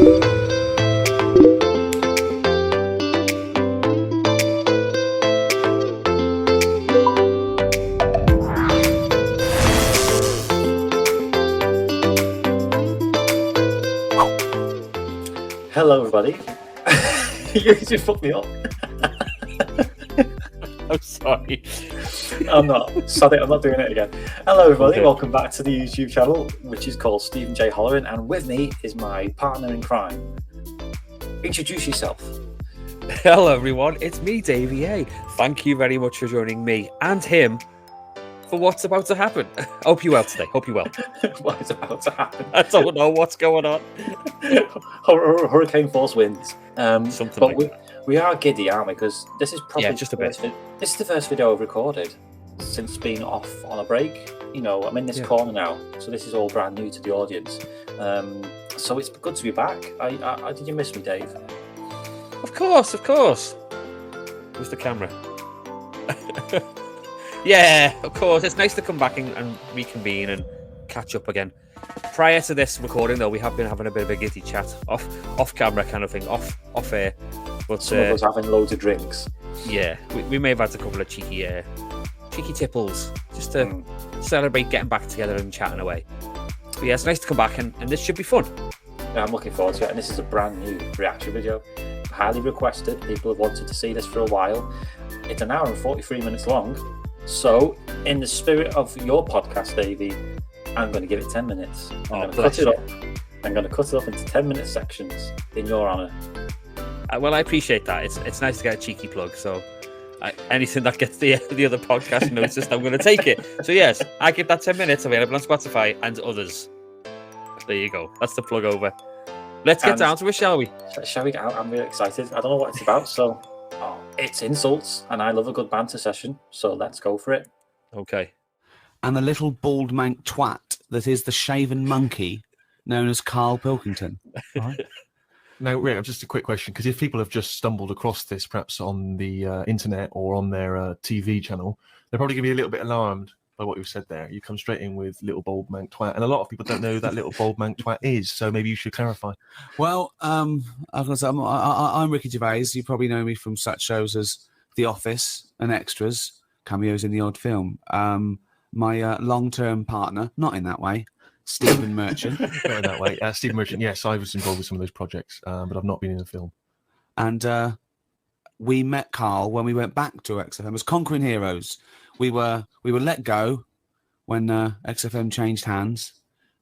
Hello, everybody. You just fucked me up. I'm sorry. I'm not doing it again. Hello, everybody. Okay. Welcome back to the YouTube channel, which is called Stephen J. Holloran, and with me is my partner in crime. Introduce yourself. Hello, everyone. It's me, Davey A. Thank you very much for joining me and him for what's about to happen. Hope you're well today. Hope you're well. What is about to happen? I don't know what's going on. Hurricane force winds. Something like that. We are giddy, aren't we? Because this is probably just a bit. This is the first video I've recorded since being off on a break. You know, I'm in this corner now, so this is all brand new to the audience. So it's good to be back. I did you miss me, Dave? Of course. Where's the camera? Yeah, of course. It's nice to come back and reconvene and catch up again. Prior to this recording, though, we have been having a bit of a giddy chat off camera kind of thing, off air. But some of us having loads of drinks. Yeah, we may have had a couple of cheeky tipples just to celebrate getting back together and chatting away. But yeah, it's nice to come back and this should be fun. Yeah, I'm looking forward to it, and this is a brand new reaction video. Highly requested. People have wanted to see this for a while. It's an hour and 43 minutes long. So, in the spirit of your podcast, Davey, I'm going to give it 10 minutes. I'm going to cut it up. I'm going to cut it up into 10-minute sections in your honour. Well, I appreciate that. It's nice to get a cheeky plug. So, anything that gets the other podcast noticed, I'm going to take it. So, yes, I give that 10 minutes available on Spotify and others. There you go. That's the plug over. Let's get down to it, shall we? Shall we get out? I'm really excited. I don't know what it's about, so... it's insults, and I love a good banter session, so let's go for it. Okay. And the little bald mank twat that is the shaven monkey known as Karl Pilkington. Right. Now, Rick, just a quick question, because if people have just stumbled across this, perhaps on the internet or on their TV channel, they're probably going to be a little bit alarmed by what you've said there. You come straight in with little bald mank twat, and a lot of people don't know who that little bald mank twat is, so maybe you should clarify. Well, I'm Ricky Gervais. You probably know me from such shows as The Office and Extras, cameos in the odd film. My long-term partner, not in that way, Stephen Merchant. Not in that way. Stephen Merchant, yes, I was involved with some of those projects, but I've not been in a film. And we met Karl when we went back to XFM as Conquering Heroes. We were let go when XFM changed hands,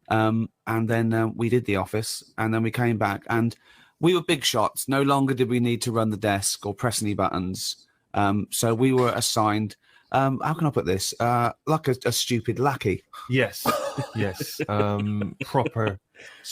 and then we did The Office, and then we came back, and we were big shots. No longer did we need to run the desk or press any buttons. So we were assigned, how can I put this? Like a stupid lackey. Yes. Proper.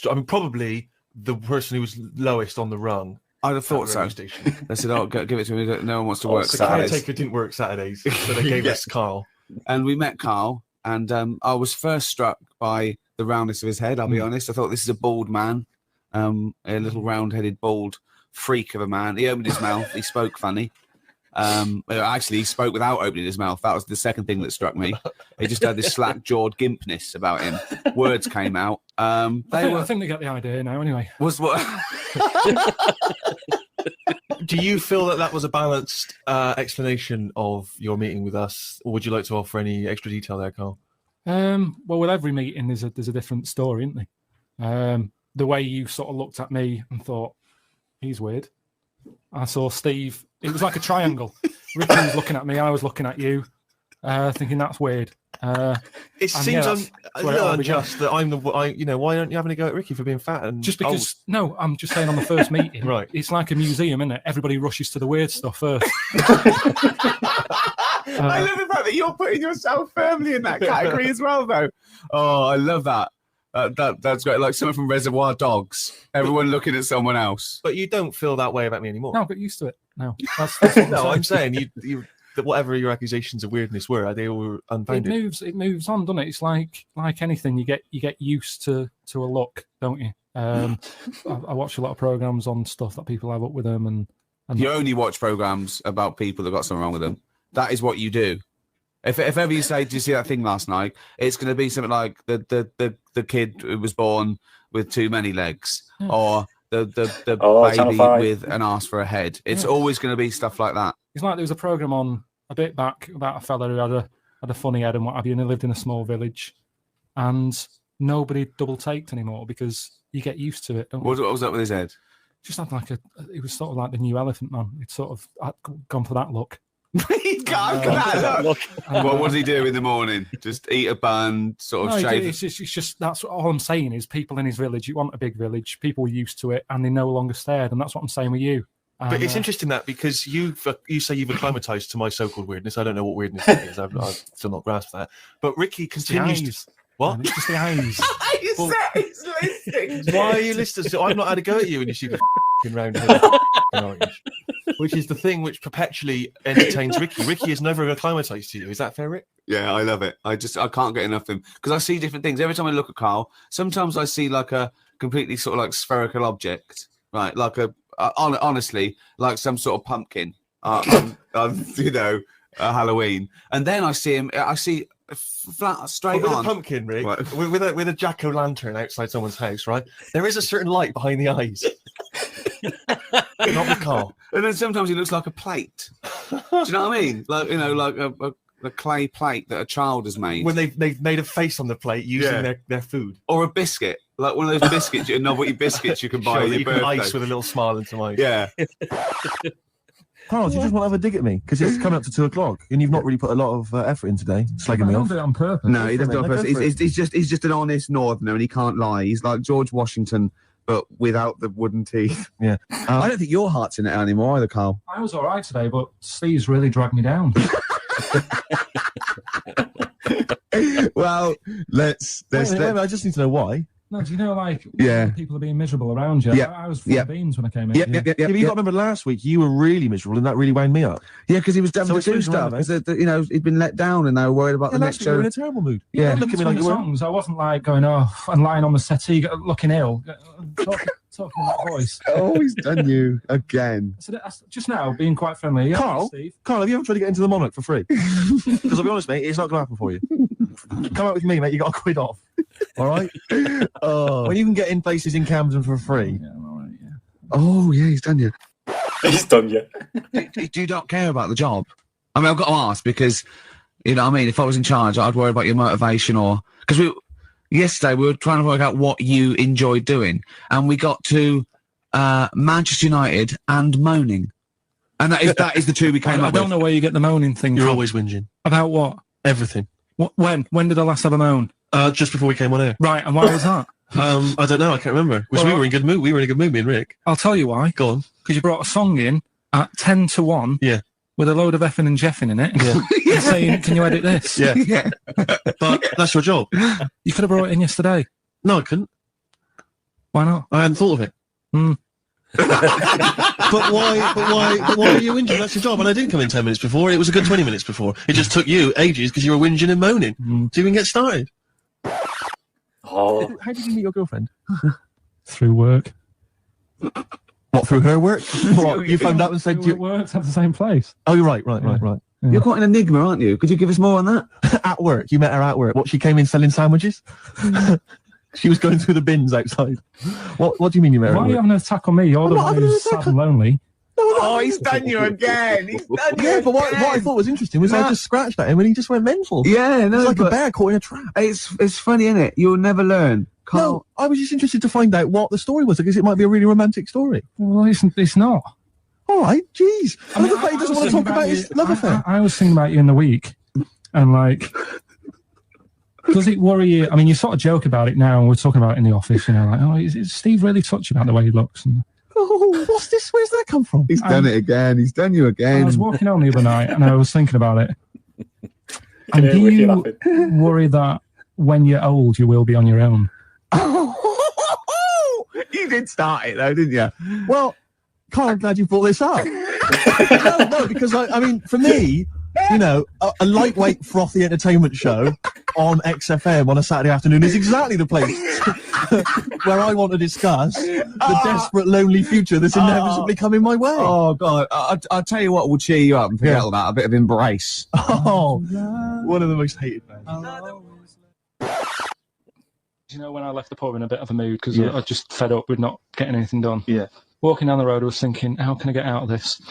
I mean, probably the person who was lowest on the rung. I'd have thought so. They said, "Oh, give it to me. No one wants to work Saturdays." The caretaker didn't work Saturdays, so they gave us Karl. And we met Karl, and I was first struck by the roundness of his head. I'll be honest. I thought this is a bald man, a little round-headed, bald freak of a man. He opened his mouth. He spoke funny. Actually, he spoke without opening his mouth. That was the second thing that struck me. He just had this slack-jawed gimpness about him. Words came out. I think they get the idea now. Anyway, was what? Do you feel that was a balanced explanation of your meeting with us, or would you like to offer any extra detail there, Karl? Well, with every meeting, there's a different story, isn't there? The way you sort of looked at me and thought, he's weird. I saw Steve. It was like a triangle. Ricky was looking at me. I was looking at you, thinking that's weird. It seems a little unjust that I'm the. Why aren't you having a go at Ricky for being fat and just because? Old? No, I'm just saying on the first meeting. Right. It's like a museum, isn't it? Everybody rushes to the weird stuff first. I love the fact that you're putting yourself firmly in that category as well, though. Oh, I love that. That's great. Like someone from Reservoir Dogs. Everyone looking at someone else. But you don't feel that way about me anymore. No, get used to it. No, that's no. I'm saying you that whatever your accusations of weirdness were, they all were unfounded. It moves on, doesn't it? It's like anything. You get used to a look, don't you? I watch a lot of programs on stuff that people have up with them, and you only watch programs about people that got something wrong with them. That is what you do. If ever you say, "Did you see that thing last night?" It's going to be something like the kid who was born with too many legs, or Channel baby 5. with an ass for a head. It's always going to be stuff like that. It's like there was a program on a bit back about a fella who had a funny head and what have you, and he lived in a small village, and nobody double taked anymore because you get used to it. Don't What was up with his head? Just had like it was sort of like the new Elephant Man. It's sort of gone for that look. He can't that look. What does he do in the morning? Just eat a bun, sort of shave. It's just that's all I'm saying is people in his village. You want a big village. People are used to it, and they're no longer scared. And that's what I'm saying with you. But it's interesting that because you say you've acclimatized to my so-called weirdness. I don't know what weirdness it is. I've still not grasped that. But Ricky continues. What? It's just the eyes. He's listening. Why are you listening? So I've not had a go at you and you stupid round orange. Which is the thing which perpetually entertains Ricky. Ricky is never acclimatized to you. Is that fair, Rick? Yeah, I love it. I can't get enough of him because I see different things. Every time I look at Karl, sometimes I see like a completely sort of like spherical object, right? Like honestly, like some sort of pumpkin on Halloween. And then I see flat straight with on a pumpkin, Rick, with a jack-o'-lantern outside someone's house, right? There is a certain light behind the eyes. Not with Karl. And then sometimes he looks like a plate. Do you know what I mean? Like like a clay plate that a child has made. When they've made a face on the plate using their food. Or a biscuit. Like one of those biscuits, novelty biscuits you can buy on your you birthday. can ice with a little smile into my Yeah. Karl, do you just want to have a dig at me? Because it's coming up to 2:00 and you've not really put a lot of effort in today, slagging me I don't off. do it on purpose. No, he doesn't do it on Go purpose. for it. He's just an honest northerner and he can't lie. He's like George Washington, but without the wooden teeth. Yeah. I don't think your heart's in it anymore either, Karl. I was all right today, but Steve's really dragged me down. Well, let's Wait a minute, I just need to know why. No, do you know, like, Yeah. people are being miserable around you? Yeah. I was full Yeah. of beans when I came in. Yep. Yeah, but you got to remember last week you were really miserable and that really wound me up. Yeah, because he was devil So to it's do moving stuff. around, Because he'd been let down and they were worried about Yeah, the last next week you were show. in a terrible mood. Yeah. Look at me like you were. songs. I wasn't like going off and lying on the settee looking ill, talking in that voice. Oh, he's done you again. So that's just now being quite friendly. Yeah, Karl? Steve. Karl, have you ever tried to get into the Monarch for free? Because I'll be honest, mate, it's not going to happen for you. Come out with me, mate. You got to quid off. All right? Oh, When you can get in places in Camden for free. Yeah, all right, yeah. oh yeah, he's done you. He's done you. Do you not care about the job? I mean, I've got to ask because, you know what I mean? If I was in charge, I'd worry about your motivation because yesterday we were trying to work out what you enjoyed doing and we got to Manchester United and moaning. And that is the two we came I up don't with. know where you get the moaning thing You're from. always whinging. About what? Everything. When did I last have a moan? Just before we came on air. Right, and why was that? I don't know. I can't remember. We were in good mood. We were in a good mood, me and Rick. I'll tell you why. Go on. Because you brought a song in at 10 to 1. Yeah. With a load of effing and jeffing in it. Yeah. And saying, can you edit this? Yeah. Yeah. But that's your job. You could have brought it in yesterday. No, I couldn't. Why not? I hadn't thought of it. But why are you whinging? That's your job. And I didn't come in 10 minutes before. It was a good 20 minutes before. It just took you ages because you were whinging and moaning to even get started. Oh, How did you meet your girlfriend? Through work. What, through her work? What, you phoned up and said... We worked at the same place. Oh, you're right. You're quite an enigma, aren't you? Could you give us more on that? At work. You met her at work. What, she came in selling sandwiches? She was going through the bins outside. What do you mean you met her Why at are you work? having an attack on me? You're the not one having an who's attack sad and lonely. Oh, he's done you again. He's done you Yeah, but what I thought was interesting was I just scratched at him and he just went mental. Yeah, no, It's like a but bear caught in a trap. it's funny, isn't it? You'll never learn. Karl, No, I was just interested to find out what the story was because it might be a really romantic story. Well, it's not. All right, jeez. I mean, Another guy I doesn't was want to thinking talk about his love affair. I was thinking about you in the week, and like, does it worry you? I mean, you sort of joke about it now, and we're talking about it in the office, you know, like, oh, is Steve really touchy about the way he looks? And Oh, what's this? Where's that come from? he's done it again. He's done you I again. was walking home the other night, and I was thinking about it. can And hear Ricky do laughing. you worry that when you're old, you will be on your own? You did start it though, didn't you? Well, Karl, I'm glad you brought this up. no, because I mean, for me, you know, a lightweight, frothy entertainment show on XFM on a Saturday afternoon is exactly the place where I want to discuss the desperate, lonely future that's inevitably coming my way. Oh God! I'll tell you what will cheer you up and forget all that. A bit of embrace. Oh, one of the most hated bands. You know, when I left the pub in a bit of a mood because Yeah. I just fed up with not getting anything done. Yeah. Walking down the road, I was thinking, how can I get out of this?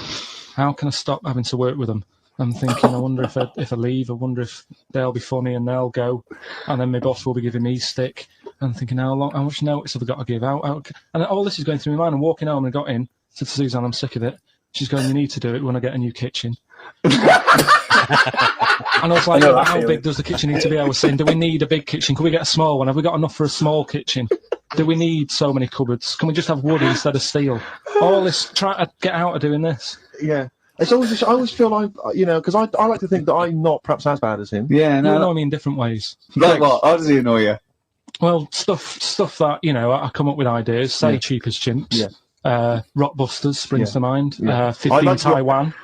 How can I stop having to work with them? I'm thinking, I wonder if I leave, I wonder if they'll be funny and they'll go, and then my boss will be giving me stick. I'm thinking, how much notice have I got to give out? And all this is going through my mind. I'm walking home and I got in, said to Suzanne, I'm sick of it. She's going, you need to do it when I get a new kitchen. And I was like, how big does the kitchen need to be? I was saying, do we need a big kitchen? Can we get a small one? Have we got enough for a small kitchen? Do we need so many cupboards? Can we just have wood instead of steel? All this, trying to get out of doing this. Yeah. It's always, I always feel like, because I like to think that I'm not perhaps as bad as him. Yeah, You no. annoy me in different ways. Like what? How does he annoy you? Well, stuff that, I come up with ideas, say cheap as chimps. Yeah. Rockbusters springs to mind. Yeah. 15 like Taiwan.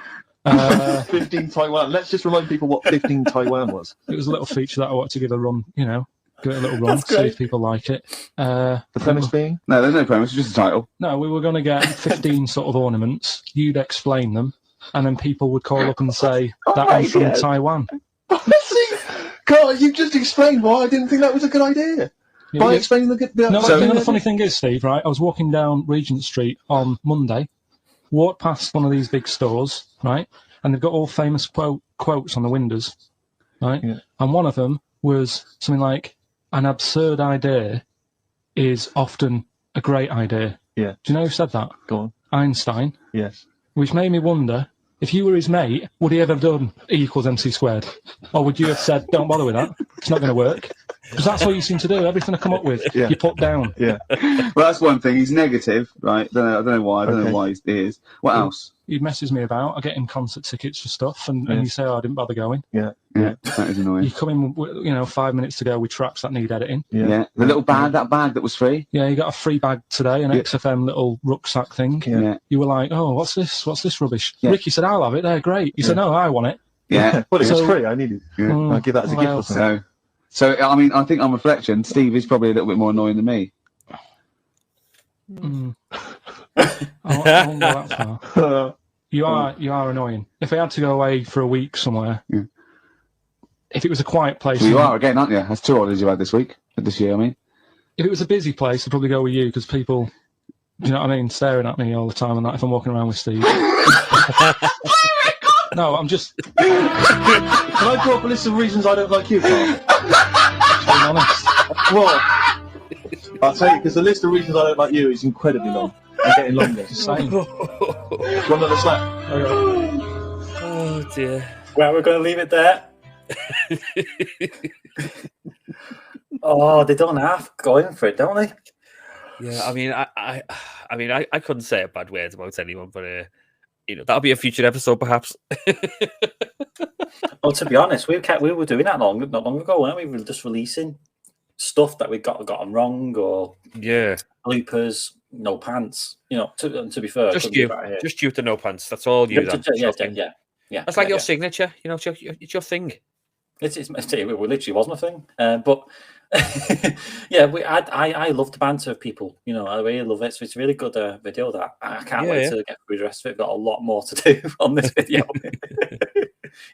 15 Taiwan. Let's just remind people what 15 Taiwan was. It was a little feature that I wanted to give a run, give it a little run, see if people like it. The premise being? No, there's no premise, it's just a title. No, we were going to get 15 sort of ornaments. You'd explain them, and then people would call up and say, that one's from Taiwan. See, Carl, you just explained why I didn't think that was a good idea. Yeah, By explaining the good bit. No, the funny thing is, Steve, right? I was walking down Regent Street on Monday, walked past one of these big stores, right? And they've got all famous quotes on the windows, right? Yeah. And one of them was something like, an absurd idea is often a great idea. Yeah. Do you know who said that? Go on. Einstein. Yes. Which made me wonder, if you were his mate, would he ever have done E = MC squared? Or would you have said, don't bother with that, it's not going to work? Because that's what you seem to do. Everything I come up with, you put down. Yeah. Well, that's one thing. He's negative, right? I don't know why. I don't know why he is. What else? He messes me about. I get him concert tickets for stuff, and you say, I didn't bother going. Yeah, that is annoying. You come in, 5 minutes to go with tracks that need editing. Yeah. The little bag, that bag that was free. Yeah, you got a free bag today, an XFM little rucksack thing. Yeah. You were like, oh, what's this? What's this rubbish? Yeah. Ricky said, I'll have it. They're great. You said, no, I want it. Yeah. Well, it was So- free. I needed it. Yeah. I'll give that as a gift or something. So, I mean, I think on reflection, Steve is probably a little bit more annoying than me. I won't go that far. You are annoying. If I had to go away for a week somewhere, if it was a quiet place, Well, you are again, aren't you? That's 2 orders you had this year. I mean, if it was a busy place, I'd probably go with you because people, do you know what I mean, staring at me all the time and that if I'm walking around with Steve. No, I'm just Can I draw up a list of reasons I don't like you, Carl? being honest. Well, I'll tell you, because the list of reasons I don't like you is incredibly long and getting longer. Same. One of the slap. Oh dear. Well, we're going to leave it there. Oh, they don't have going for it, don't they? Yeah, I mean, I couldn't say a bad word about anyone, but that'll be a future episode, perhaps. Well, to be honest, we were doing that not long ago, weren't we? We were just releasing stuff that we gotten wrong or bloopers, no pants. To be fair, just you to no pants. That's all you. Yeah. That's like your signature. It's your thing. It literally was my thing. But yeah, I love the banter of people. I really love it. So it's a really good video. That I can't wait to get through the rest of it. Got a lot more to do on this video.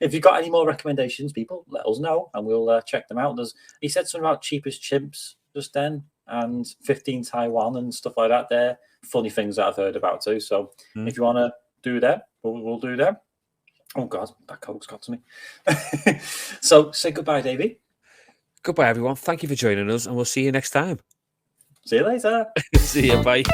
If you've got any more recommendations, people, let us know and we'll check them out. He said something about cheapest chimps just then and 15 Taiwan and stuff like that. They're funny things that I've heard about too. So if you want to do them, we'll do them. Oh God, that coke's got to me. So say goodbye, Davey. Goodbye, everyone. Thank you for joining us, and we'll see you next time. See you later. See you. Bye.